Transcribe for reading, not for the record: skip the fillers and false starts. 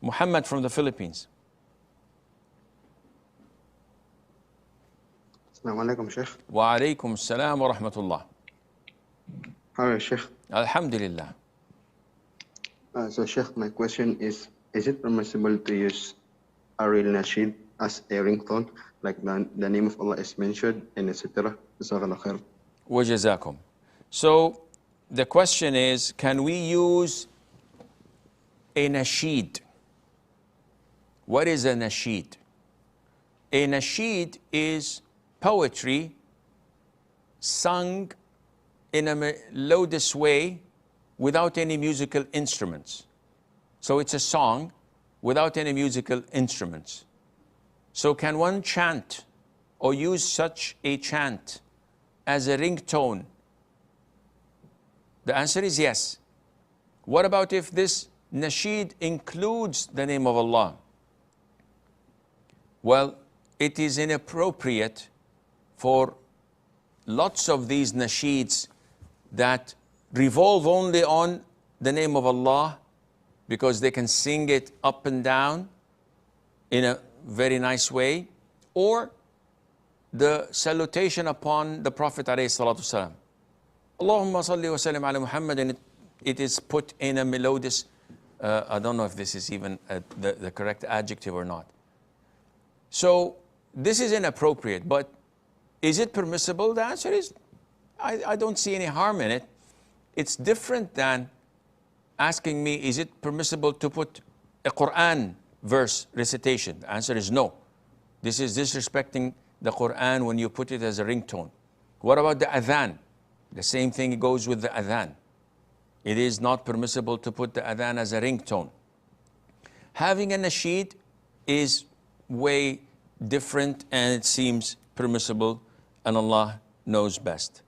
Muhammad from the Philippines. Assalamu alaikum, Sheikh. Wa alaykum assalam wa rahmatullah. How are you, Sheikh? Alhamdulillah. So, Sheikh, my question is it permissible to use a real nasheed as a ringtone, like the name of Allah is mentioned, and etc.? Jazakallah khair. Wa jazakum. So, the question is, can we use a nasheed? What is a nasheed? A nasheed is poetry sung in a melodious way without any musical instruments. So it's a song without any musical instruments. So can one chant or use such a chant as a ringtone? The answer is yes. What about if this nasheed includes the name of Allah? Well, it is inappropriate for lots of these nasheeds that revolve only on the name of Allah, because they can sing it up and down in a very nice way, or the salutation upon the Prophet ﷺ. Allahumma salli wa sallim ala Muhammad, and it is put in a melodious, I don't know if this is even the correct adjective or not. So this is inappropriate, but is it permissible? The answer is, I don't see any harm in it. It's different than asking me, is it permissible to put a Quran verse recitation? The answer is no. This is disrespecting the Quran when you put it as a ringtone. What about the Adhan? The same thing goes with the Adhan. It is not permissible to put the Adhan as a ringtone. Having a nasheed is way different, and it seems permissible, and Allah knows best.